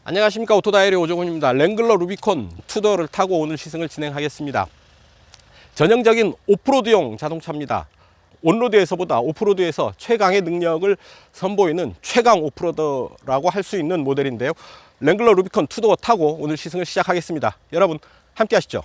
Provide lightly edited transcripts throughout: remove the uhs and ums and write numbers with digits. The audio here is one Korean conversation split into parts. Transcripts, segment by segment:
안녕하십니까, 오토다이어리 오종훈입니다. 랭글러 루비콘 투더를 타고 오늘 시승을 진행하겠습니다. 전형적인 오프로드용 자동차입니다. 온로드에서보다 오프로드에서 최강의 능력을 선보이는 최강 오프로더라고 할 수 있는 모델인데요. 랭글러 루비콘 투더 타고 오늘 시승을 시작하겠습니다. 여러분 함께 하시죠.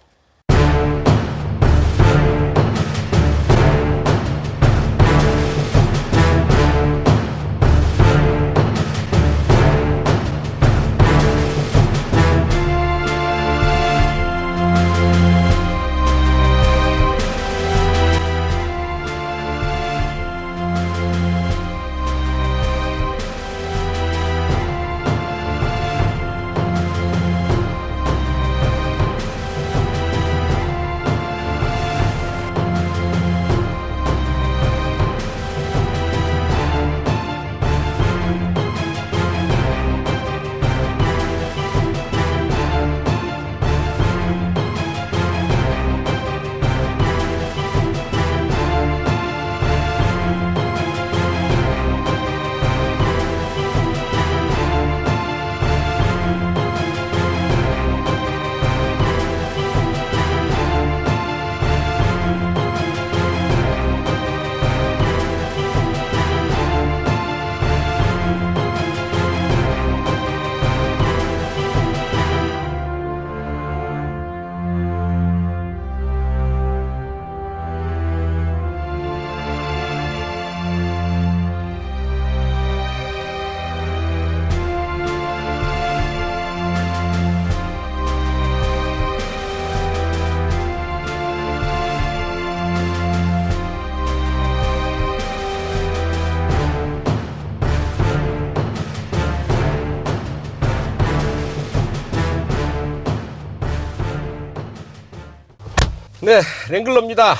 네, 랭글러입니다.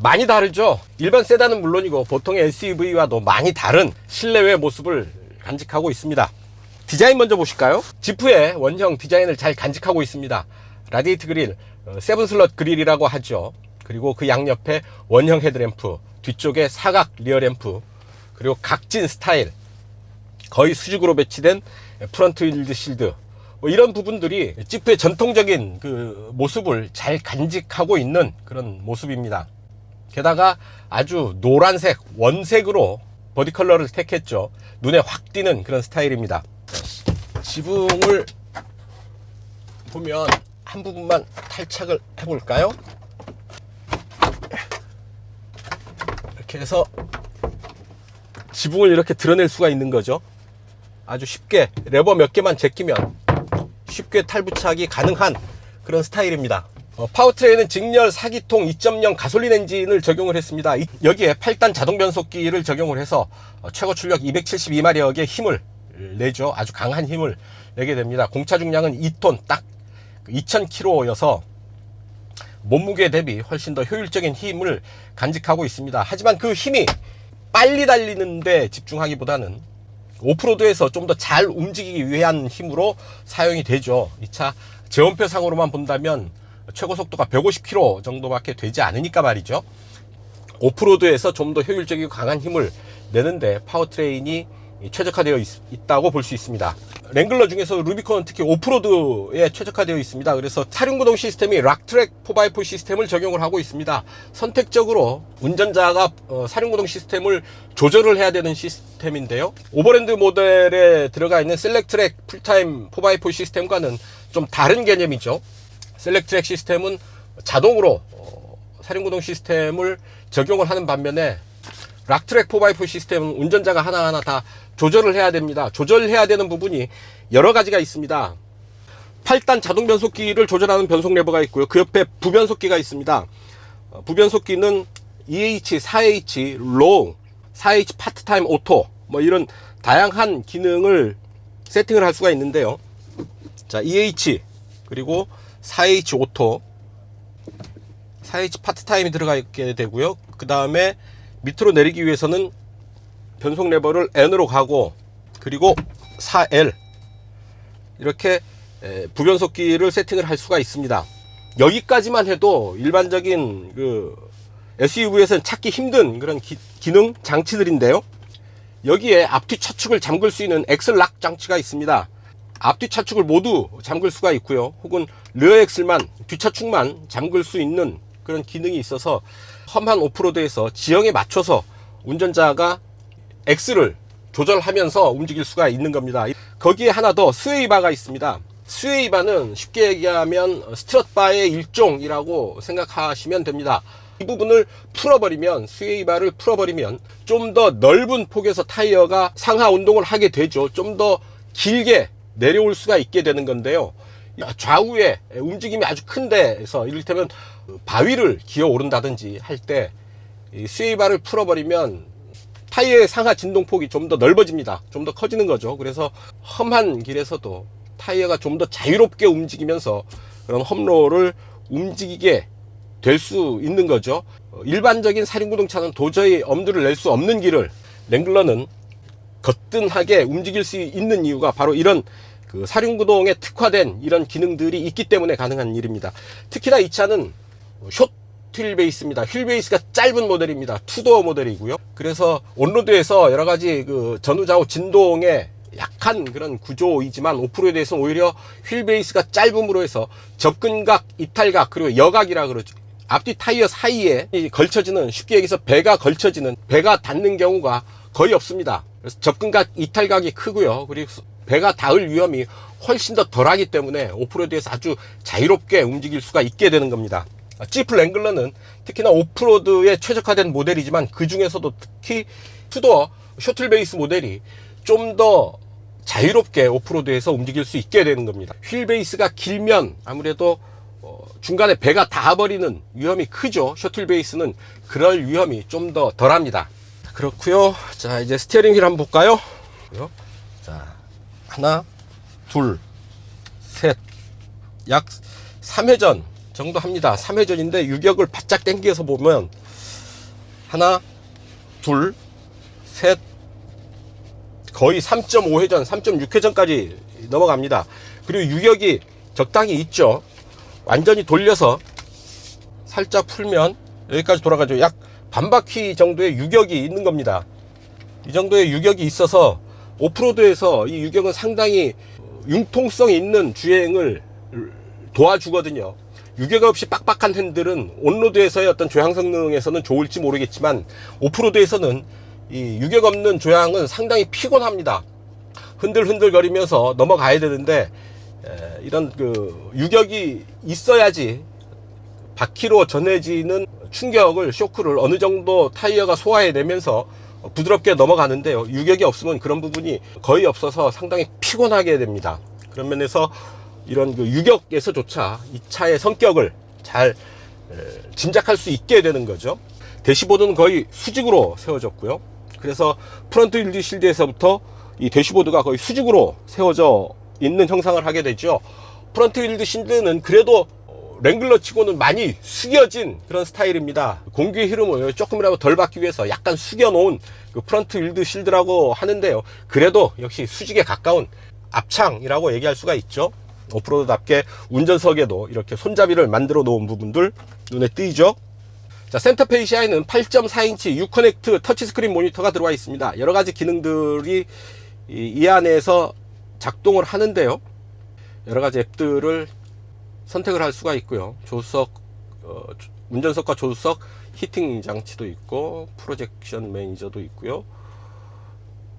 많이 다르죠. 일반 세단은 물론이고 보통의 SUV와도 많이 다른 실내외 모습을 간직하고 있습니다. 디자인 먼저 보실까요? 지프의 원형 디자인을 잘 간직하고 있습니다. 라디에이트 그릴, 7슬롯 그릴이라고 하죠. 그리고 그 양옆에 원형 헤드램프, 뒤쪽에 사각 리어램프, 그리고 각진 스타일, 거의 수직으로 배치된 프런트 윌드 실드, 이런 부분들이 지프의 전통적인 그 모습을 잘 간직하고 있는 그런 모습입니다. 게다가 아주 노란색, 원색으로 보디 컬러를 택했죠. 눈에 확 띄는 그런 스타일입니다. 지붕을 보면 한 부분만 탈착을 해볼까요? 이렇게 해서 지붕을 이렇게 드러낼 수가 있는 거죠. 아주 쉽게 레버 몇 개만 제끼면 쉽게 탈부착이 가능한 그런 스타일입니다. 파워트레인은 직렬 4기통 2.0 가솔린 엔진을 적용을 했습니다. 여기에 8단 자동 변속기를 적용을 해서 최고 출력 272마력의 힘을 내죠. 아주 강한 힘을 내게 됩니다. 공차 중량은 2톤 딱 2000kg여서 몸무게 대비 훨씬 더 효율적인 힘을 간직하고 있습니다. 하지만 그 힘이 빨리 달리는데 집중하기보다는 오프로드에서 좀 더 잘 움직이기 위한 힘으로 사용이 되죠. 이 차 제원표 상으로만 본다면 최고 속도가 150km 정도밖에 되지 않으니까 말이죠. 오프로드에서 좀 더 효율적이고 강한 힘을 내는데 파워트레인이 최적화되어 있다고 볼 수 있습니다. 랭글러 중에서 루비콘은 특히 오프로드에 최적화되어 있습니다. 그래서 사륜구동 시스템이 락트랙 4x4 시스템을 적용을 하고 있습니다. 선택적으로 운전자가 사륜구동 시스템을 조절을 해야 되는 시스템인데요. 오버랜드 모델에 들어가 있는 셀렉트랙 풀타임 4x4 시스템과는 좀 다른 개념이죠. 셀렉트랙 시스템은 자동으로 사륜구동 시스템을 적용을 하는 반면에 락트랙 4x4 시스템은 운전자가 하나하나 다 조절을 해야 됩니다. 조절해야 되는 부분이 여러 가지가 있습니다. 8단 자동 변속기를 조절하는 변속 레버가 있고요. 그 옆에 부변속기가 있습니다. 부변속기는 EH, 4H, 로우, 4H 파트타임 오토, 이런 다양한 기능을 세팅을 할 수가 있는데요. 자, EH 그리고 4H 오토, 4H 파트타임이 들어가게 되고요. 그 다음에 밑으로 내리기 위해서는 변속 레버를 N으로 가고, 그리고 4L 이렇게 부변속기를 세팅을 할 수가 있습니다. 여기까지만 해도 일반적인 그 SUV에서는 찾기 힘든 그런 기능 장치들인데요. 여기에 앞뒤 차축을 잠글 수 있는 엑셀락 장치가 있습니다. 앞뒤 차축을 모두 잠글 수가 있고요. 혹은 리어 엑셀만, 뒷차축만 잠글 수 있는 그런 기능이 있어서 험한 오프로드에서 지형에 맞춰서 운전자가 엑셀을 조절하면서 움직일 수가 있는 겁니다. 거기에 하나 더 스웨이바가 있습니다. 스웨이바는 쉽게 얘기하면 스트럿바의 일종이라고 생각하시면 됩니다. 이 부분을 풀어버리면, 스웨이바를 풀어버리면 좀 더 넓은 폭에서 타이어가 상하 운동을 하게 되죠. 좀 더 길게 내려올 수가 있게 되는 건데요. 좌우에 움직임이 아주 큰 데에서 이를테면 바위를 기어 오른다든지 할 때 스웨이바를 풀어버리면 타이어의 상하 진동폭이 좀 더 넓어집니다. 좀 더 커지는 거죠. 그래서 험한 길에서도 타이어가 좀 더 자유롭게 움직이면서 그런 험로를 움직이게 될 수 있는 거죠. 일반적인 사륜구동차는 도저히 엄두를 낼 수 없는 길을 랭글러는 거뜬하게 움직일 수 있는 이유가 바로 이런 그 사륜구동에 특화된 이런 기능들이 있기 때문에 가능한 일입니다. 특히나 이 차는 숏 휠베이스입니다. 휠베이스가 짧은 모델입니다. 투도어 모델이고요. 그래서 온로드에서 여러가지 그 전후좌우 진동에 약한 그런 구조이지만 오프로드에서는 오히려 휠베이스가 짧음으로 해서 접근각, 이탈각, 그리고 여각이라 그러죠. 앞뒤 타이어 사이에 걸쳐지는, 쉽게 얘기해서 배가 걸쳐지는, 배가 닿는 경우가 거의 없습니다. 그래서 접근각, 이탈각이 크고요. 그리고 배가 닿을 위험이 훨씬 더 덜하기 때문에 오프로드에서 아주 자유롭게 움직일 수가 있게 되는 겁니다. 지프 랭글러는 특히나 오프로드에 최적화된 모델이지만 그 중에서도 특히 투도어 셔틀 베이스 모델이 좀 더 자유롭게 오프로드에서 움직일 수 있게 되는 겁니다. 휠 베이스가 길면 아무래도 중간에 배가 닿아버리는 위험이 크죠. 셔틀 베이스는 그럴 위험이 좀 더 덜합니다. 그렇고요. 자, 이제 스티어링 휠 한번 볼까요? 자, 하나, 둘, 셋, 약 3회전 정도 합니다. 3회전인데 유격을 바짝 당겨서 보면 하나, 둘, 셋, 거의 3.5회전, 3.6회전까지 넘어갑니다. 그리고 유격이 적당히 있죠. 완전히 돌려서 살짝 풀면 여기까지 돌아가죠. 약 반바퀴 정도의 유격이 있는 겁니다. 이 정도의 유격이 있어서 오프로드에서 이 유격은 상당히 융통성 있는 주행을 도와주거든요. 유격 없이 빡빡한 핸들은 온로드에서의 어떤 조향 성능에서는 좋을지 모르겠지만 오프로드에서는 이 유격 없는 조향은 상당히 피곤합니다. 흔들흔들 거리면서 넘어가야 되는데 이런 그 유격이 있어야지 바퀴로 전해지는 충격을, 쇼크를 어느 정도 타이어가 소화해내면서 부드럽게 넘어가는데요. 유격이 없으면 그런 부분이 거의 없어서 상당히 피곤하게 됩니다. 그런 면에서 이런 그 유격에서조차 이 차의 성격을 잘 짐작할 수 있게 되는 거죠. 대시보드는 거의 수직으로 세워졌고요. 그래서 프론트 휠 실드에서부터 이 대시보드가 거의 수직으로 세워져 있는 형상을 하게 되죠. 프론트 휠 실드는 그래도 랭글러 치고는 많이 숙여진 그런 스타일입니다. 공기의 흐름을 조금이라도 덜 받기 위해서 약간 숙여 놓은 그 프론트 휠 실드라고 하는데요. 그래도 역시 수직에 가까운 앞창이라고 얘기할 수가 있죠. 오프로드답게 운전석에도 이렇게 손잡이를 만들어 놓은 부분들 눈에 띄죠. 자, 센터 페이시아에는 8.4인치 유커넥트 터치스크린 모니터가 들어와 있습니다. 여러가지 기능들이 이 안에서 작동을 하는데요. 여러가지 앱들을 선택을 할 수가 있고요. 조수석, 운전석과 조수석 히팅 장치도 있고 프로젝션 매니저도 있고요.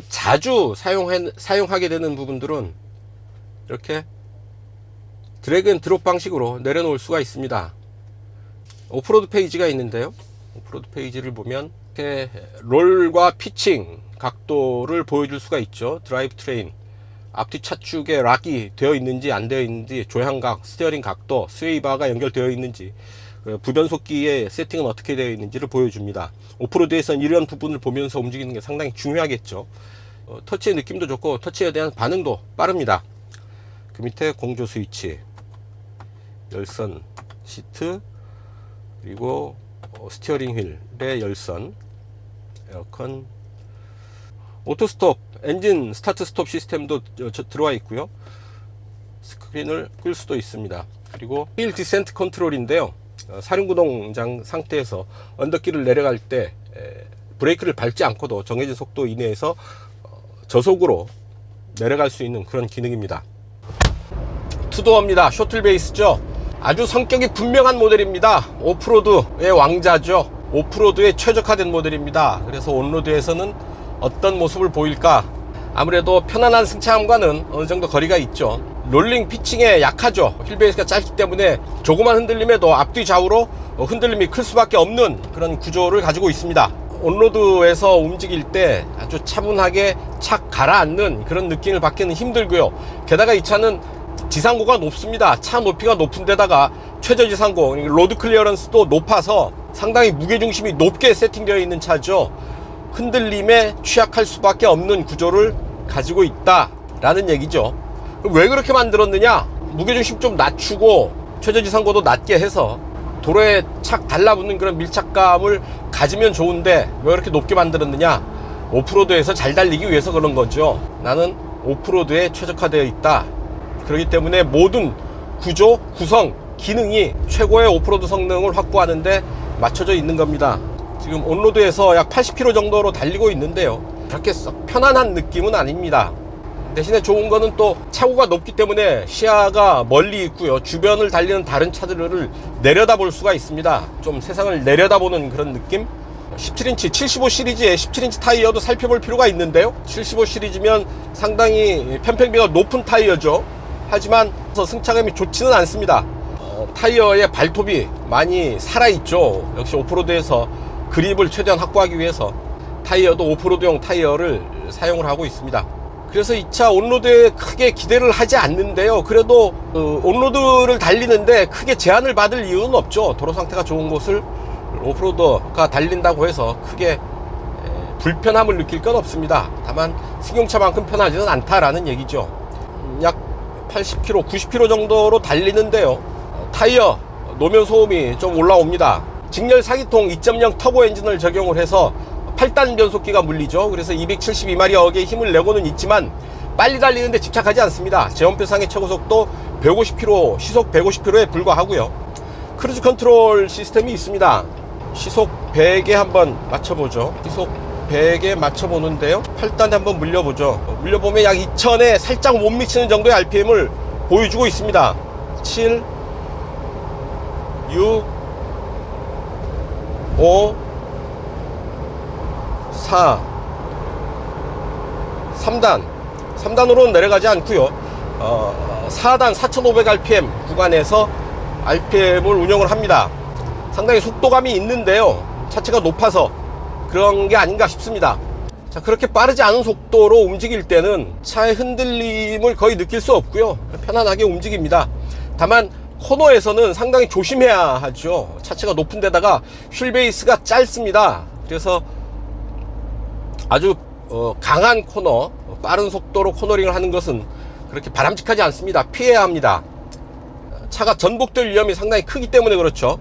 자주 사용하게 되는 부분들은 이렇게 드래그 앤 드롭 방식으로 내려놓을 수가 있습니다. 오프로드 페이지가 있는데요. 오프로드 페이지를 보면 이렇게 롤과 피칭 각도를 보여줄 수가 있죠. 드라이브 트레인, 앞뒤 차축에 락이 되어 있는지 안 되어 있는지, 조향각, 스티어링 각도, 스웨이바가 연결되어 있는지, 부변속기의 세팅은 어떻게 되어 있는지를 보여줍니다. 오프로드에서는 이런 부분을 보면서 움직이는 게 상당히 중요하겠죠. 터치의 느낌도 좋고 터치에 대한 반응도 빠릅니다. 그 밑에 공조 스위치, 열선 시트, 그리고 스티어링 휠의 열선, 에어컨, 오토스톱, 엔진 스타트 스톱 시스템도 들어와 있고요. 스크린을 끌 수도 있습니다. 그리고 힐 디센트 컨트롤인데요. 사륜구동장 상태에서 언덕길을 내려갈 때 브레이크를 밟지 않고도 정해진 속도 이내에서 저속으로 내려갈 수 있는 그런 기능입니다. 투도어입니다. 쇼틀 베이스죠. 아주 성격이 분명한 모델입니다. 오프로드의 왕자죠. 오프로드에 최적화된 모델입니다. 그래서 온로드에서는 어떤 모습을 보일까? 아무래도 편안한 승차감과는 어느 정도 거리가 있죠. 롤링 피칭에 약하죠. 휠베이스가 짧기 때문에 조그만 흔들림에도 앞뒤 좌우로 흔들림이 클 수밖에 없는 그런 구조를 가지고 있습니다. 온로드에서 움직일 때 아주 차분하게 착 가라앉는 그런 느낌을 받기는 힘들고요. 게다가 이 차는 지상고가 높습니다. 차 높이가 높은 데다가 최저 지상고, 로드 클리어런스도 높아서 상당히 무게중심이 높게 세팅되어 있는 차죠. 흔들림에 취약할 수밖에 없는 구조를 가지고 있다라는 얘기죠. 왜 그렇게 만들었느냐? 무게중심 좀 낮추고 최저 지상고도 낮게 해서 도로에 착 달라붙는 그런 밀착감을 가지면 좋은데 왜 그렇게 높게 만들었느냐? 오프로드에서 잘 달리기 위해서 그런 거죠. 나는 오프로드에 최적화되어 있다. 그렇기 때문에 모든 구조, 구성, 기능이 최고의 오프로드 성능을 확보하는데 맞춰져 있는 겁니다. 지금 온로드에서 약 80km 정도로 달리고 있는데요. 그렇게 썩 편안한 느낌은 아닙니다. 대신에 좋은 거는 또 차고가 높기 때문에 시야가 멀리 있고요. 주변을 달리는 다른 차들을 내려다볼 수가 있습니다. 좀 세상을 내려다보는 그런 느낌? 17인치, 75 시리즈의 17인치 타이어도 살펴볼 필요가 있는데요. 75 시리즈면 상당히 편평비가 높은 타이어죠. 하지만 승차감이 좋지는 않습니다. 타이어의 발톱이 많이 살아있죠. 역시 오프로드에서 그립을 최대한 확보하기 위해서 타이어도 오프로드용 타이어를 사용을 하고 있습니다. 그래서 이 차 온로드에 크게 기대를 하지 않는데요. 그래도 온로드를 달리는데 크게 제한을 받을 이유는 없죠. 도로 상태가 좋은 곳을 오프로드가 달린다고 해서 크게 불편함을 느낄 건 없습니다. 다만 승용차만큼 편하지는 않다라는 얘기죠. 약 80km, 90km 정도로 달리는데요. 타이어 노면 소음이 좀 올라옵니다. 직렬 4기통 2.0 터보 엔진을 적용을 해서 8단 변속기가 물리죠. 그래서 272마력의 힘을 내고는 있지만 빨리 달리는데 집착하지 않습니다. 제원표상의 최고속도 150km, 시속 150km에 불과하고요. 크루즈 컨트롤 시스템이 있습니다. 시속 100에 한번 맞춰보죠. 시속 100에 맞춰보는데요. 8단에 한번 물려보죠. 물려보면 약 2000에 살짝 못 미치는 정도의 RPM을 보여주고 있습니다. 7, 6, 5, 4, 3단으로는 내려가지 않고요. 4단 4500rpm 구간에서 RPM을 운영을 합니다. 상당히 속도감이 있는데요. 차체가 높아서 그런 게 아닌가 싶습니다. 자, 그렇게 빠르지 않은 속도로 움직일 때는 차의 흔들림을 거의 느낄 수 없고요. 편안하게 움직입니다. 다만 코너에서는 상당히 조심해야 하죠. 차체가 높은 데다가 휠베이스가 짧습니다. 그래서 아주 강한 코너, 빠른 속도로 코너링을 하는 것은 그렇게 바람직하지 않습니다. 피해야 합니다. 차가 전복될 위험이 상당히 크기 때문에 그렇죠.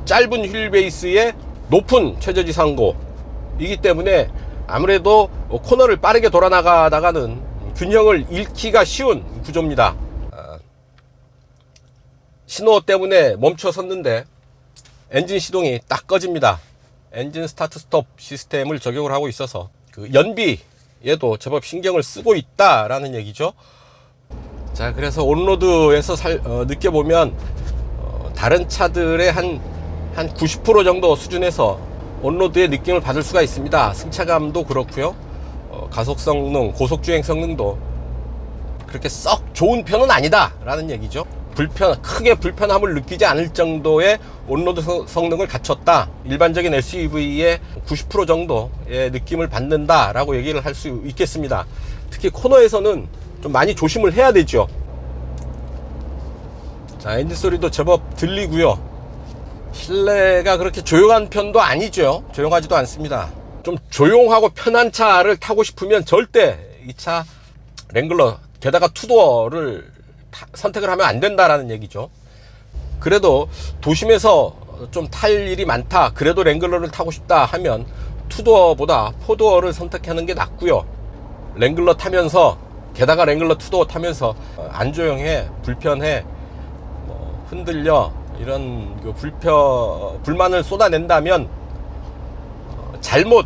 짧은 휠베이스에 높은 최저지상고이기 때문에 아무래도 코너를 빠르게 돌아나가다가는 균형을 잃기가 쉬운 구조입니다. 신호 때문에 멈춰 섰는데 엔진 시동이 딱 꺼집니다. 엔진 스타트 스톱 시스템을 적용을 하고 있어서 그 연비에도 제법 신경을 쓰고 있다라는 얘기죠. 자, 그래서 온로드에서 느껴보면 다른 차들의 한 90% 정도 수준에서 온로드의 느낌을 받을 수가 있습니다. 승차감도 그렇고요. 가속 성능, 고속주행 성능도 그렇게 썩 좋은 편은 아니다 라는 얘기죠. 크게 불편함을 느끼지 않을 정도의 온로드 성능을 갖췄다. 일반적인 SUV의 90% 정도의 느낌을 받는다 라고 얘기를 할 수 있겠습니다. 특히 코너에서는 좀 많이 조심을 해야 되죠. 자, 엔진 소리도 제법 들리고요. 실내가 그렇게 조용한 편도 아니죠. 조용하지도 않습니다. 좀 조용하고 편한 차를 타고 싶으면 절대 이 차 랭글러, 게다가 투도어를 선택을 하면 안 된다라는 얘기죠. 그래도 도심에서 좀 탈 일이 많다, 그래도 랭글러를 타고 싶다 하면 투도어보다 포도어를 선택하는 게 낫고요. 랭글러 타면서, 게다가 랭글러 투도어 타면서 안 조용해, 불편해, 흔들려, 이런 불만을 쏟아낸다면 잘못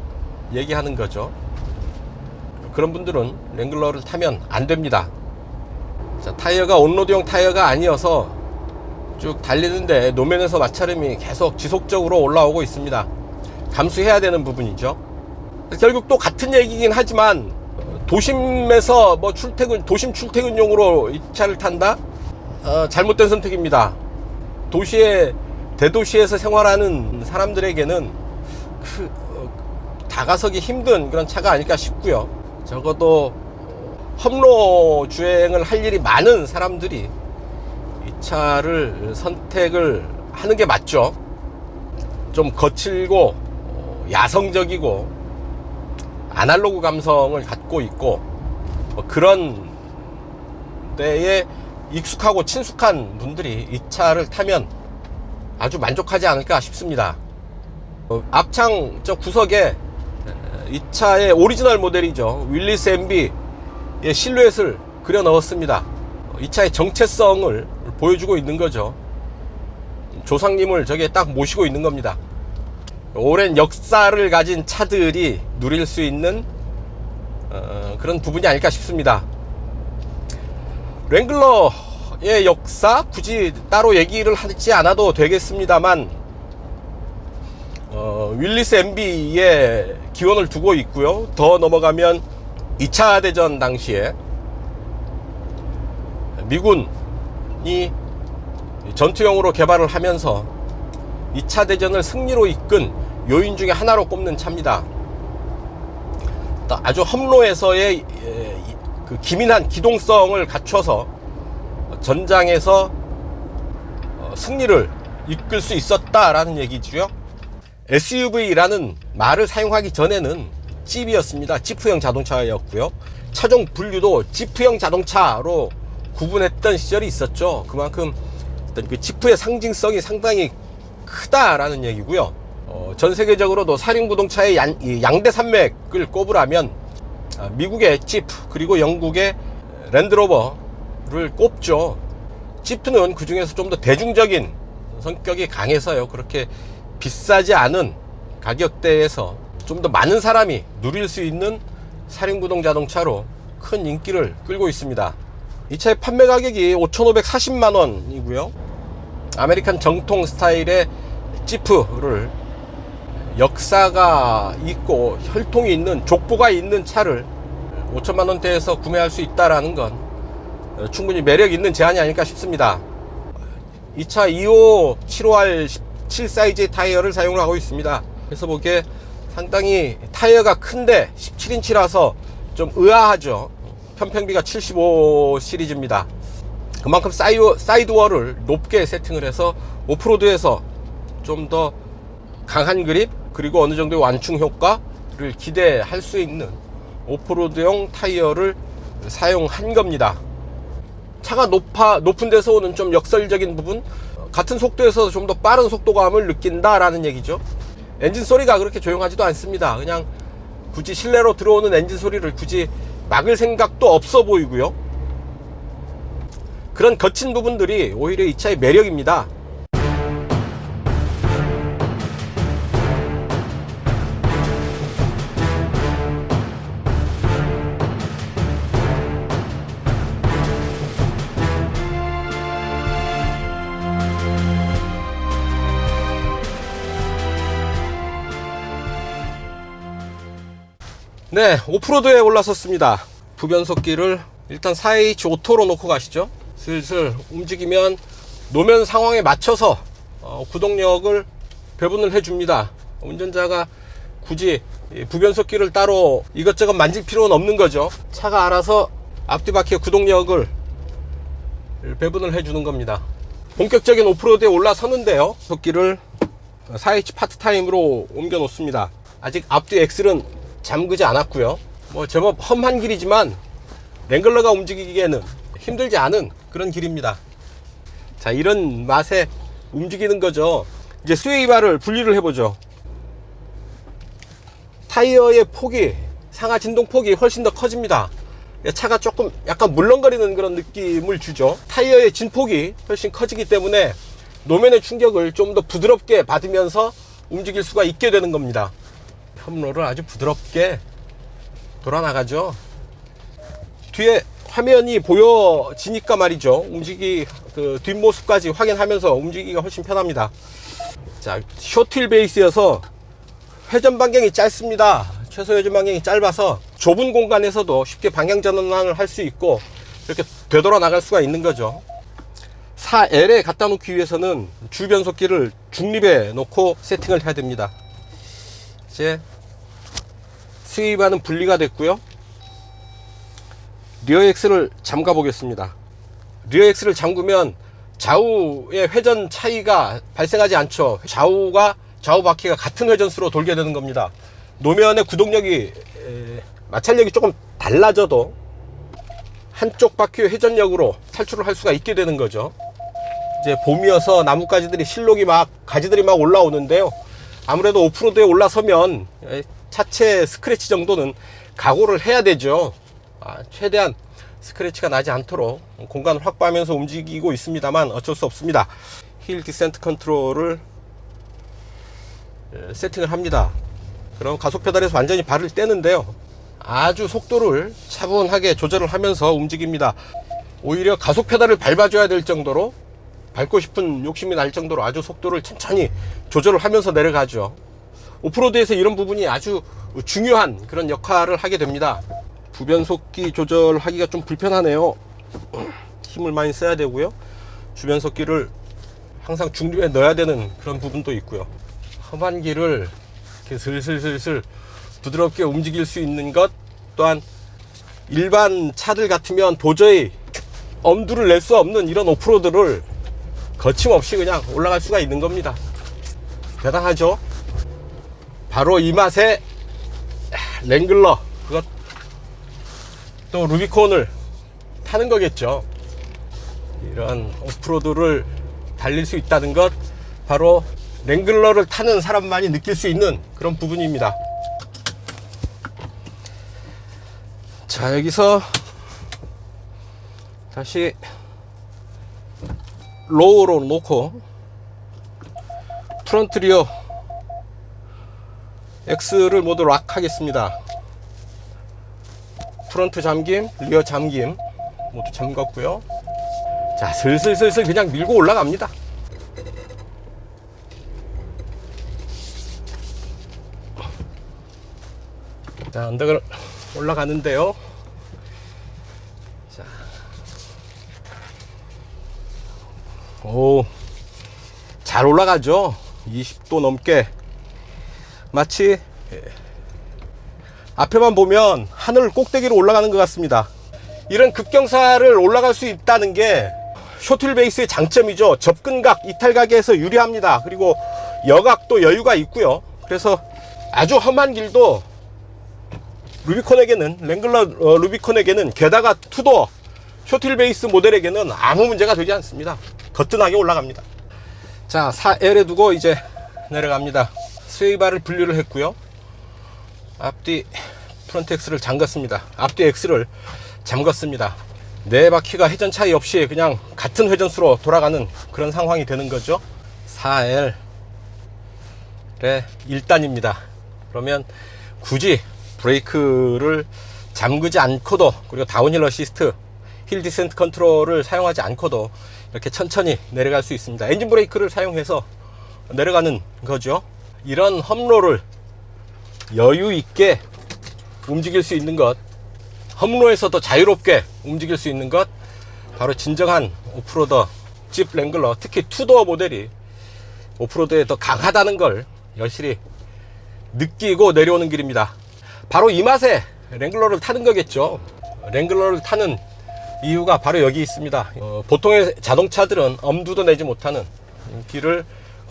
얘기하는 거죠. 그런 분들은 랭글러를 타면 안 됩니다. 자, 타이어가 온로드용 타이어가 아니어서 쭉 달리는데 노면에서 마찰음이 계속 지속적으로 올라오고 있습니다. 감수해야 되는 부분이죠. 결국 또 같은 얘기긴 하지만 도심에서 뭐 도심 출퇴근용으로 이 차를 탄다? 잘못된 선택입니다. 대도시에서 생활하는 사람들에게는 다가서기 힘든 그런 차가 아닐까 싶고요. 적어도 험로 주행을 할 일이 많은 사람들이 이 차를 선택을 하는 게 맞죠. 좀 거칠고 야성적이고 아날로그 감성을 갖고 있고 뭐 그런 데에 익숙하고 친숙한 분들이 이 차를 타면 아주 만족하지 않을까 싶습니다. 앞창 저 구석에 이 차의 오리지널 모델이죠. 윌리스 MB의 실루엣을 그려 넣었습니다. 이 차의 정체성을 보여주고 있는 거죠. 조상님을 저기에 딱 모시고 있는 겁니다. 오랜 역사를 가진 차들이 누릴 수 있는 그런 부분이 아닐까 싶습니다. 랭글러의 역사 굳이 따로 얘기를 하지 않아도 되겠습니다만 윌리스 MB의 기원을 두고 있고요. 더 넘어가면 2차 대전 당시에 미군이 전투용으로 개발을 하면서 2차 대전을 승리로 이끈 요인 중에 하나로 꼽는 차입니다. 아주 험로에서의 그 기민한 기동성을 갖춰서 전장에서 승리를 이끌 수 있었다라는 얘기죠. SUV라는 말을 사용하기 전에는 찝이었습니다. 지프형 자동차였고요. 차종 분류도 지프형 자동차로 구분했던 시절이 있었죠. 그만큼 그 지프의 상징성이 상당히 크다라는 얘기고요. 전 세계적으로도 사륜구동차의 양대 산맥을 꼽으라면 미국의 지프 그리고 영국의 랜드로버를 꼽죠. 지프는 그 중에서 좀 더 대중적인 성격이 강해서요. 그렇게 비싸지 않은 가격대에서 좀 더 많은 사람이 누릴 수 있는 사륜구동 자동차로 큰 인기를 끌고 있습니다. 이 차의 판매 가격이 5,540만 원이고요. 아메리칸 정통 스타일의 지프를 역사가 있고 혈통이 있는 족보가 있는 차를 5천만 원대에서 구매할 수 있다라는 건 충분히 매력 있는 제안이 아닐까 싶습니다. 이 차 2호 7호R 17 사이즈의 타이어를 사용을 하고 있습니다. 그래서 보기에 상당히 타이어가 큰데 17인치라서 좀 의아하죠. 편평비가 75 시리즈입니다. 그만큼 사이드월을 높게 세팅을 해서 오프로드에서 좀 더 강한 그립 그리고 어느 정도의 완충 효과를 기대할 수 있는 오프로드용 타이어를 사용한 겁니다. 차가 높은 데서 오는 좀 역설적인 부분, 같은 속도에서 좀 더 빠른 속도감을 느낀다라는 얘기죠. 엔진 소리가 그렇게 조용하지도 않습니다. 그냥 굳이 실내로 들어오는 엔진 소리를 굳이 막을 생각도 없어 보이고요. 그런 거친 부분들이 오히려 이 차의 매력입니다. 네, 오프로드에 올라섰습니다. 부변속기를 일단 4H 오토로 놓고 가시죠. 슬슬 움직이면 노면 상황에 맞춰서 구동력을 배분을 해줍니다. 운전자가 굳이 부변속기를 따로 이것저것 만질 필요는 없는 거죠. 차가 알아서 앞뒤바퀴의 구동력을 배분을 해주는 겁니다. 본격적인 오프로드에 올라서는데요, 속기를 4H 파트타임으로 옮겨 놓습니다. 아직 앞뒤 엑셀은 잠그지 않았고요. 뭐 제법 험한 길이지만 랭글러가 움직이기에는 힘들지 않은 그런 길입니다. 자, 이런 맛에 움직이는 거죠. 이제 스웨이바를 분리를 해보죠. 타이어의 폭이, 상하 진동 폭이 훨씬 더 커집니다. 차가 조금 약간 물렁거리는 그런 느낌을 주죠. 타이어의 진폭이 훨씬 커지기 때문에 노면의 충격을 좀 더 부드럽게 받으면서 움직일 수가 있게 되는 겁니다. 험로를 아주 부드럽게 돌아 나가죠. 뒤에 화면이 보여지니까 말이죠. 그 뒷모습까지 확인하면서 움직이기가 훨씬 편합니다. 자, 쇼트휠 베이스여서 회전 반경이 짧습니다. 최소 회전 반경이 짧아서 좁은 공간에서도 쉽게 방향 전환을 할 수 있고 이렇게 되돌아 나갈 수가 있는 거죠. 4L에 갖다 놓기 위해서는 주 변속기를 중립에 놓고 세팅을 해야 됩니다. 이제 스웨이바는 분리가 됐고요. 리어 엑스를 잠가 보겠습니다. 리어 엑스를 잠그면 좌우의 회전 차이가 발생하지 않죠. 좌우 바퀴가 같은 회전수로 돌게 되는 겁니다. 노면의 구동력이 마찰력이 조금 달라져도 한쪽 바퀴의 회전력으로 탈출을 할 수가 있게 되는 거죠. 이제 봄이어서 나뭇가지들이 가지들이 막 올라오는데요. 아무래도 오프로드에 올라서면 차체 스크래치 정도는 각오를 해야 되죠. 최대한 스크래치가 나지 않도록 공간을 확보하면서 움직이고 있습니다만 어쩔 수 없습니다. 힐 디센트 컨트롤을 세팅을 합니다. 그럼 가속 페달에서 완전히 발을 떼는데요. 아주 속도를 차분하게 조절을 하면서 움직입니다. 오히려 가속 페달을 밟아줘야 될 정도로, 밟고 싶은 욕심이 날 정도로 아주 속도를 천천히 조절을 하면서 내려가죠. 오프로드에서 이런 부분이 아주 중요한 그런 역할을 하게 됩니다. 부변속기 조절하기가 좀 불편하네요. 힘을 많이 써야 되고요. 주변속기를 항상 중립에 넣어야 되는 그런 부분도 있고요. 험한길을 이렇게 슬슬슬슬 부드럽게 움직일 수 있는 것 또한 일반 차들 같으면 도저히 엄두를 낼 수 없는 이런 오프로드를 거침없이 그냥 올라갈 수가 있는 겁니다. 대단하죠? 바로 이 맛에 랭글러, 그것 또 루비콘을 타는 거겠죠. 이런 오프로드를 달릴 수 있다는 것, 바로 랭글러를 타는 사람만이 느낄 수 있는 그런 부분입니다. 자, 여기서 다시 로우로 놓고 프론트 리어 X를 모두 락 하겠습니다. 프론트 잠김, 리어 잠김 모두 잠갔고요. 자, 슬슬슬슬 그냥 밀고 올라갑니다. 자, 언덕을 올라가는데요. 자, 오, 잘 올라가죠. 20도 넘게. 마치 앞에만 보면 하늘 꼭대기로 올라가는 것 같습니다. 이런 급경사를 올라갈 수 있다는 게 쇼틀 베이스의 장점이죠. 접근각, 이탈각에서 유리합니다. 그리고 여각도 여유가 있고요. 그래서 아주 험한 길도 루비콘에게는, 랭글러 루비콘에게는, 게다가 투도어 쇼틀 베이스 모델에게는 아무 문제가 되지 않습니다. 거뜬하게 올라갑니다. 자, 4L에 두고 이제 내려갑니다. 스웨이바를 분리를 했고요. 앞뒤 프론트 X를 잠갔습니다. 앞뒤 X를 잠갔습니다. 네 바퀴가 회전 차이 없이 그냥 같은 회전수로 돌아가는 그런 상황이 되는 거죠. 4L의 1단입니다. 그러면 굳이 브레이크를 잠그지 않고도, 그리고 다운힐 어시스트, 힐 디센트 컨트롤을 사용하지 않고도 이렇게 천천히 내려갈 수 있습니다. 엔진 브레이크를 사용해서 내려가는 거죠. 이런 험로를 여유 있게 움직일 수 있는 것, 험로에서도 자유롭게 움직일 수 있는 것, 바로 진정한 오프로더 집 랭글러, 특히 투도어 모델이 오프로드에 더 강하다는 걸 여실히 느끼고 내려오는 길입니다. 바로 이 맛에 랭글러를 타는 거겠죠. 랭글러를 타는 이유가 바로 여기 있습니다. 보통의 자동차들은 엄두도 내지 못하는 길을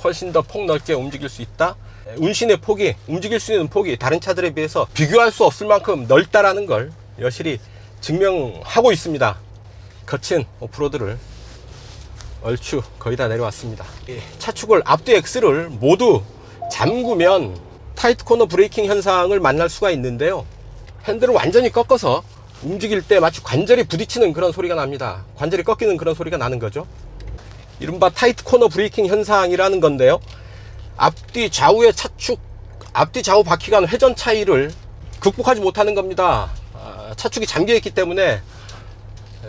훨씬 더 폭넓게 움직일 수 있다. 운신의 폭이, 움직일 수 있는 폭이 다른 차들에 비해서 비교할 수 없을 만큼 넓다라는 걸 여실히 증명하고 있습니다. 거친 오프로드를 얼추 거의 다 내려왔습니다. 차축을, 앞뒤 X를 모두 잠그면 타이트 코너 브레이킹 현상을 만날 수가 있는데요. 핸들을 완전히 꺾어서 움직일 때 마치 관절이 부딪히는 그런 소리가 납니다. 관절이 꺾이는 그런 소리가 나는 거죠. 이른바 타이트 코너 브레이킹 현상이라는 건데요. 앞뒤 좌우의 차축, 앞뒤 좌우 바퀴 간 회전 차이를 극복하지 못하는 겁니다. 차축이 잠겨 있기 때문에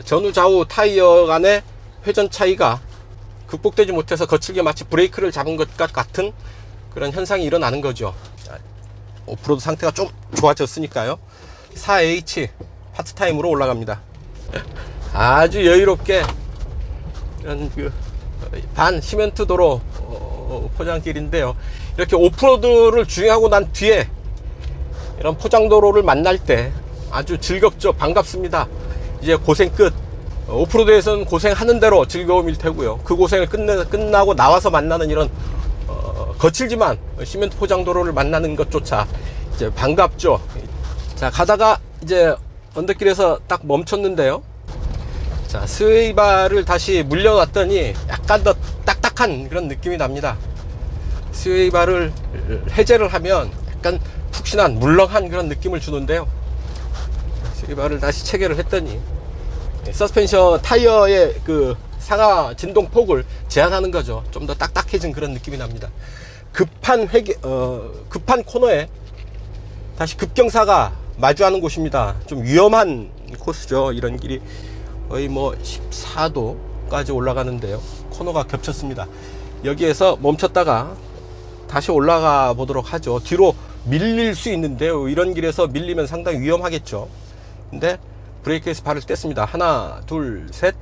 전후 좌우 타이어 간의 회전 차이가 극복되지 못해서 거칠게 마치 브레이크를 잡은 것과 같은 그런 현상이 일어나는 거죠. 오프로드 상태가 좀 좋아졌으니까요. 4H 파트타임으로 올라갑니다. 아주 여유롭게 이런 반 시멘트 도로 포장길인데요. 이렇게 오프로드를 주행하고 난 뒤에 이런 포장도로를 만날 때 아주 즐겁죠. 반갑습니다. 이제 고생 끝. 오프로드에서는 고생하는 대로 즐거움일 테고요. 그 고생을 끝나고 나와서 만나는 이런 거칠지만 시멘트 포장도로를 만나는 것조차 이제 반갑죠. 자, 가다가 이제 언덕길에서 딱 멈췄는데요. 자, 스웨이바를 다시 물려놨더니 약간 더 딱딱한 그런 느낌이 납니다. 스웨이바를 해제를 하면 약간 푹신한 물렁한 그런 느낌을 주는데요. 스웨이바를 다시 체결을 했더니 서스펜션 타이어의 그 상하 진동 폭을 제한하는 거죠. 좀 더 딱딱해진 그런 느낌이 납니다. 급한 코너에 다시 급경사가 마주하는 곳입니다. 좀 위험한 코스죠. 이런 길이 거의 뭐 14도까지 올라가는데요. 코너가 겹쳤습니다. 여기에서 멈췄다가 다시 올라가 보도록 하죠. 뒤로 밀릴 수 있는데요. 이런 길에서 밀리면 상당히 위험하겠죠. 근데 브레이크에서 발을 뗐습니다. 하나, 둘, 셋.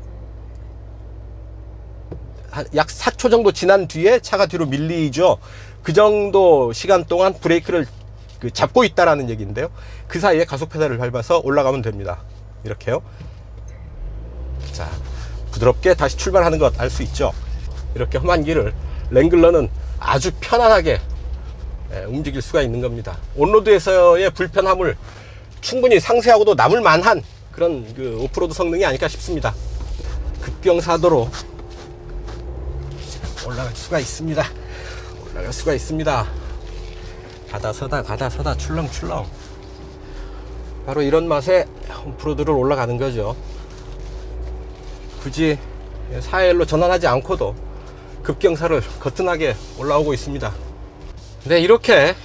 약 4초 정도 지난 뒤에 차가 뒤로 밀리죠. 그 정도 시간 동안 브레이크를 잡고 있다라는 얘기인데요. 그 사이에 가속 페달을 밟아서 올라가면 됩니다. 이렇게요. 자, 부드럽게 다시 출발하는 것 알 수 있죠. 이렇게 험한 길을 랭글러는 아주 편안하게 움직일 수가 있는 겁니다. 온로드에서의 불편함을 충분히 상쇄하고도 남을 만한 그런 그 오프로드 성능이 아닐까 싶습니다. 급경사도로 올라갈 수가 있습니다. 올라갈 수가 있습니다. 가다 서다 출렁출렁. 바로 이런 맛에 오프로드를 올라가는 거죠. 굳이 4L로 전환하지 않고도 급경사를 거뜬하게 올라오고 있습니다. 네, 이렇게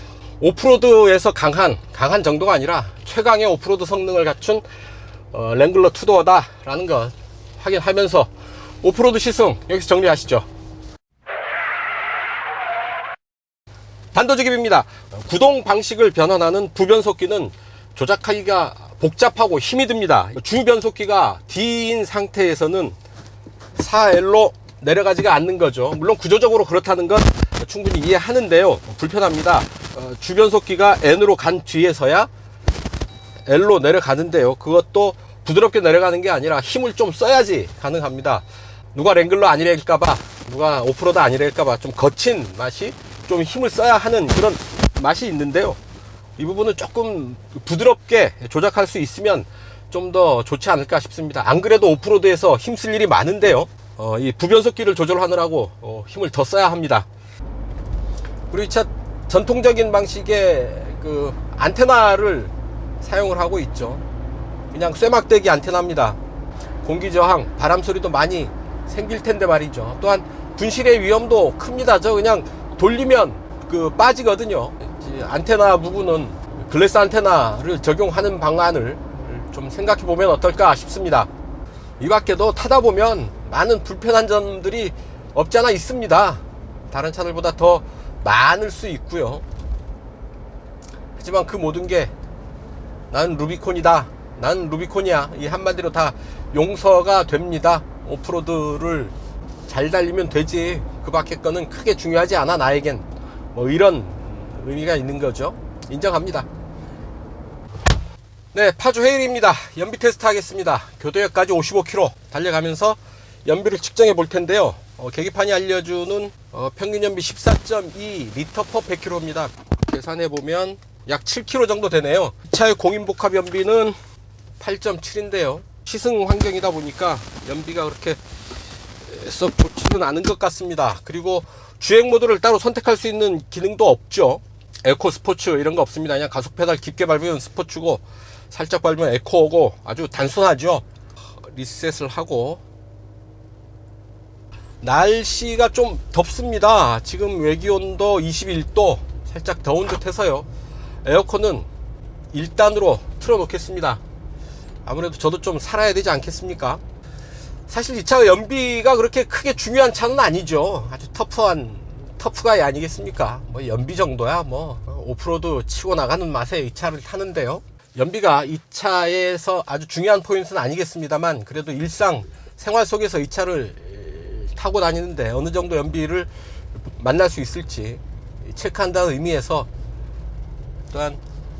오프로드에서 강한 정도가 아니라 최강의 오프로드 성능을 갖춘 랭글러 투도어다 라는 것 확인하면서 오프로드 시승 여기서 정리하시죠. 단도직입입니다. 구동 방식을 변환하는 부변속기는 조작하기가 복잡하고 힘이 듭니다. 주변속기가 D인 상태에서는 4L로 내려가지가 않는 거죠. 물론 구조적으로 그렇다는 건 충분히 이해하는데요. 불편합니다. 주변속기가 N으로 간 뒤에서야 L로 내려가는데요. 그것도 부드럽게 내려가는 게 아니라 힘을 좀 써야지 가능합니다. 누가 랭글러 아니랄까봐, 누가 오프로드 아니랄까봐 좀 거친 맛이, 좀 힘을 써야 하는 그런 맛이 있는데요. 이 부분은 조금 부드럽게 조작할 수 있으면 좀 더 좋지 않을까 싶습니다. 안 그래도 오프로드에서 힘쓸 일이 많은데요. 이 부변속기를 조절하느라고 힘을 더 써야 합니다. 그리고 이 차 전통적인 방식의 그 안테나를 사용을 하고 있죠. 그냥 쇠막대기 안테나입니다. 공기저항, 바람소리도 많이 생길 텐데 말이죠. 또한 분실의 위험도 큽니다. 저 그냥 돌리면 빠지거든요. 안테나 부분은 글래스 안테나를 적용하는 방안을 좀 생각해 보면 어떨까 싶습니다. 이 밖에도 타다 보면 많은 불편한 점들이 없지 않아 있습니다. 다른 차들보다 더 많을 수 있고요. 하지만 그 모든 게 나는 루비콘이다, 나는 루비콘이야, 이 한마디로 다 용서가 됩니다. 오프로드를 잘 달리면 되지, 그 밖의 거는 크게 중요하지 않아 나에겐, 뭐 이런 의미가 있는 거죠. 인정합니다. 네, 파주 헤일입니다. 연비 테스트 하겠습니다. 교도역까지 55km 달려가면서 연비를 측정해 볼 텐데요. 계기판이 알려주는 평균 연비 14.2 리터 퍼 100km입니다. 계산해 보면 약 7km 정도 되네요. 이 차의 공인복합 연비는 8.7인데요 시승 환경이다 보니까 연비가 그렇게 썩 좋지는 않은 것 같습니다. 그리고 주행 모드를 따로 선택할 수 있는 기능도 없죠. 에코, 스포츠 이런 거 없습니다. 그냥 가속 페달 깊게 밟으면 스포츠고, 살짝 밟으면 에코고, 아주 단순하죠. 리셋을 하고, 날씨가 좀 덥습니다. 지금 외기온도 21도, 살짝 더운 듯 해서요. 에어컨은 1단으로 틀어 놓겠습니다. 아무래도 저도 좀 살아야 되지 않겠습니까? 사실 이 차가 연비가 그렇게 크게 중요한 차는 아니죠. 아주 터프가 아니겠습니까? 뭐 연비 정도야 뭐 오프로드 치고 나가는 맛에 이 차를 타는데요. 연비가 이 차에서 아주 중요한 포인트는 아니겠습니다만, 그래도 일상 생활 속에서 이 차를 타고 다니는데 어느 정도 연비를 만날 수 있을지 체크한다는 의미에서, 또한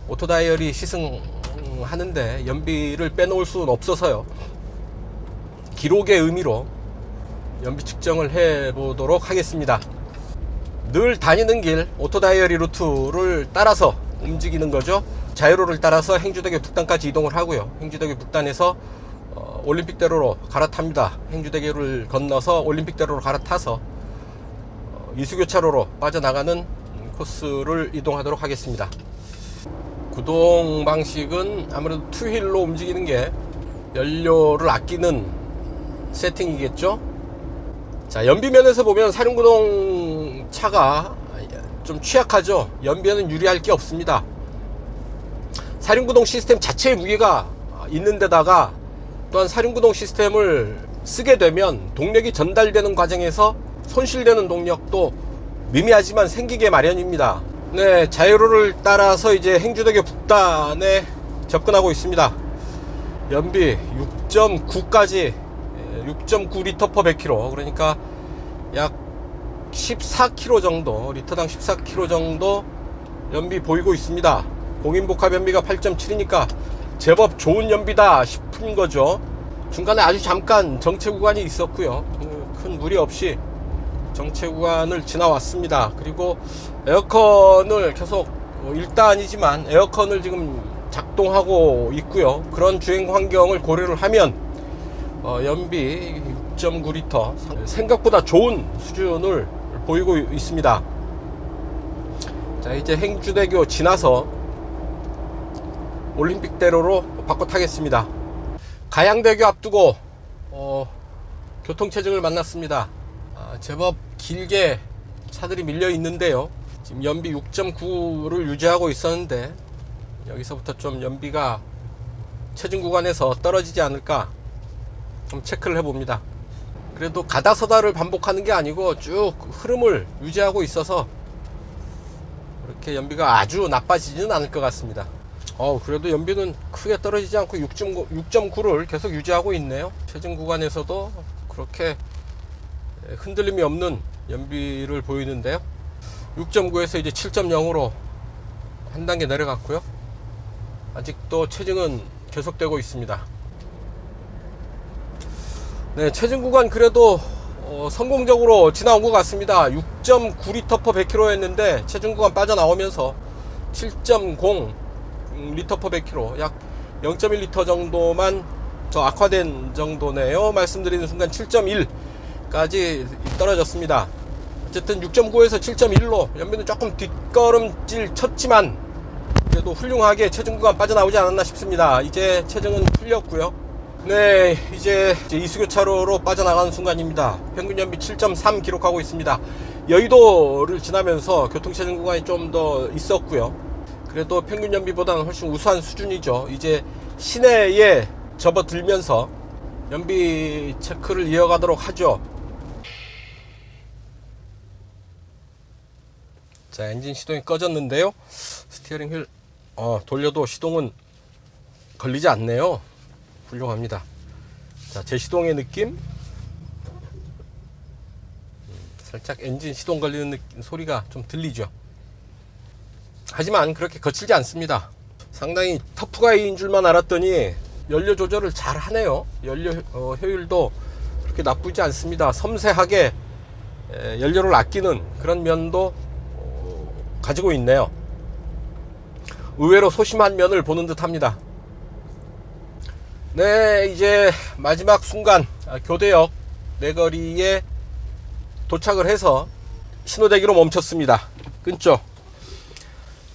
오토다이어리 시승하는데 연비를 빼놓을 수는 없어서요, 기록의 의미로 연비 측정을 해 보도록 하겠습니다. 늘 다니는 길 오토다이어리 루트를 따라서 움직이는 거죠. 자유로를 따라서 행주대교 북단까지 이동을 하고요, 행주대교 북단에서 올림픽대로로 갈아탑니다. 행주대교를 건너서 올림픽대로로 갈아타서 이수교차로로 빠져나가는 코스를 이동하도록 하겠습니다. 구동 방식은 아무래도 투휠로 움직이는 게 연료를 아끼는 세팅이겠죠. 자, 연비면에서 보면 사륜구동 차가 좀 취약하죠. 연비에는 유리할 게 없습니다. 사륜구동 시스템 자체의 무게가 있는 데다가, 또한 사륜구동 시스템을 쓰게 되면 동력이 전달되는 과정에서 손실되는 동력도 미미하지만 생기게 마련입니다. 네, 자유로를 따라서 이제 행주대교 북단에 접근하고 있습니다. 연비 6.9까지 6.9리터 퍼 100km, 그러니까 약 14km 정도, 리터당 14km 정도 연비 보이고 있습니다. 공인복합 연비가 8.7이니까 제법 좋은 연비다 싶은 거죠. 중간에 아주 잠깐 정체 구간이 있었고요, 큰 무리 없이 정체 구간을 지나왔습니다. 그리고 에어컨을 계속, 일단이지만 에어컨을 지금 작동하고 있고요. 그런 주행 환경을 고려를 하면 연비 6.9리터 생각보다 좋은 수준을 보이고 있습니다. 자, 이제 행주대교 지나서 올림픽대로로 바꿔 타겠습니다. 가양대교 앞두고 교통체증을 만났습니다. 제법 길게 차들이 밀려 있는데요, 지금 연비 6.9를 유지하고 있었는데 여기서부터 좀 연비가 체증 구간에서 떨어지지 않을까 좀 체크를 해봅니다. 그래도 가다서다를 반복하는 게 아니고 쭉 흐름을 유지하고 있어서 그렇게 연비가 아주 나빠지지는 않을 것 같습니다. 그래도 연비는 크게 떨어지지 않고 6.9를 계속 유지하고 있네요. 체증 구간에서도 그렇게 흔들림이 없는 연비를 보이는데요, 6.9에서 이제 7.0으로 한 단계 내려갔고요, 아직도 체증은 계속되고 있습니다. 네, 체증 구간 그래도 성공적으로 지나온 것 같습니다. 6.9리터 퍼 100km 였는데 체증 구간 빠져나오면서 7.0 리터 퍼 100km, 약 0.1리터 정도만 더 악화된 정도네요. 말씀드리는 순간 7.1까지 떨어졌습니다. 어쨌든 6.9에서 7.1로 연비는 조금 뒷걸음질 쳤지만 그래도 훌륭하게 체증 구간 빠져나오지 않았나 싶습니다. 이제 체증은 풀렸고요. 네, 이제 이수교차로로 빠져나가는 순간입니다. 평균 연비 7.3 기록하고 있습니다. 여의도를 지나면서 교통체증 구간이 좀 더 있었고요, 그래도 평균 연비보다는 훨씬 우수한 수준이죠. 이제 시내에 접어들면서 연비 체크를 이어가도록 하죠. 자, 엔진 시동이 꺼졌는데요, 스티어링 휠 돌려도 시동은 걸리지 않네요. 훌륭합니다. 자, 제 시동의 느낌, 살짝 엔진 시동 걸리는 소리가 좀 들리죠. 하지만 그렇게 거칠지 않습니다. 상당히 터프가이인 줄만 알았더니 연료 조절을 잘 하네요. 연료 효율도 그렇게 나쁘지 않습니다. 섬세하게 연료를 아끼는 그런 면도 가지고 있네요. 의외로 소심한 면을 보는 듯 합니다. 네, 이제 마지막 순간 교대역 내거리에 도착을 해서 신호대기로 멈췄습니다. 끊죠.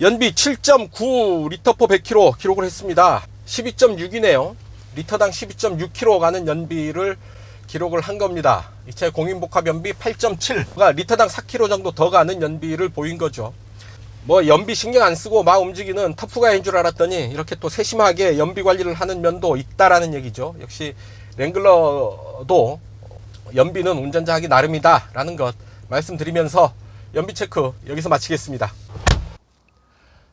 연비 7.9리터 퍼 100km 기록을 했습니다. 12.6이네요. 리터당 12.6km 가는 연비를 기록을 한 겁니다. 이 차의 공인복합 연비 8.7가 리터당 4km 정도 더 가는 연비를 보인 거죠. 뭐 연비 신경 안 쓰고 막 움직이는 터프가인 줄 알았더니 이렇게 또 세심하게 연비 관리를 하는 면도 있다라는 얘기죠. 역시 랭글러도 연비는 운전자하기 나름이다 라는 것 말씀드리면서 연비 체크 여기서 마치겠습니다.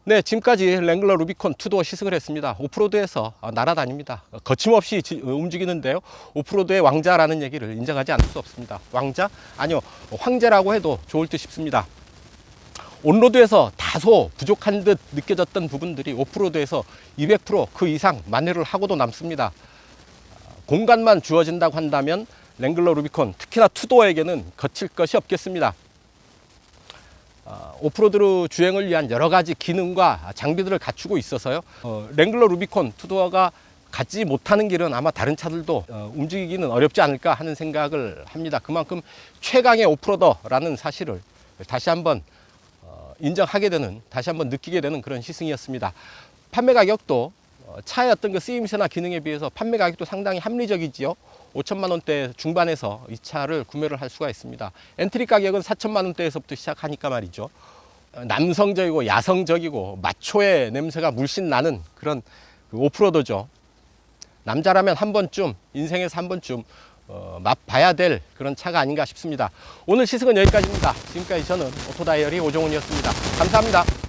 네, 지금까지 랭글러 루비콘 투도어 시승을 했습니다. 오프로드에서 날아다닙니다. 거침없이 움직이는데요. 오프로드의 왕자라는 얘기를 인정하지 않을 수 없습니다. 왕자? 아니요, 황제라고 해도 좋을 듯 싶습니다. 온로드에서 다소 부족한 듯 느껴졌던 부분들이 오프로드에서 200%그 이상 만회를 하고도 남습니다. 공간만 주어진다고 한다면 랭글러 루비콘, 특히나 투도어에게는 거칠 것이 없겠습니다. 오프로드 주행을 위한 여러 가지 기능과 장비들을 갖추고 있어서요. 랭글러 루비콘 투도어가 가지 못하는 길은 아마 다른 차들도 움직이기는 어렵지 않을까 하는 생각을 합니다. 그만큼 최강의 오프로더라는 사실을 다시 한번 인정하게 되는, 다시 한번 느끼게 되는 그런 시승이었습니다. 판매 가격도 차의 어떤 그 쓰임새나 기능에 비해서 판매 가격도 상당히 합리적이지요. 5천만 원대 중반에서 이 차를 구매를 할 수가 있습니다. 엔트리 가격은 4천만 원대에서부터 시작하니까 말이죠. 남성적이고 야성적이고 마초의 냄새가 물씬 나는 그런 오프로더죠. 남자라면 한 번쯤, 인생에서 한 번쯤 맛봐야 될 그런 차가 아닌가 싶습니다. 오늘 시승은 여기까지입니다. 지금까지 저는 오토다이어리 오종훈이었습니다. 감사합니다.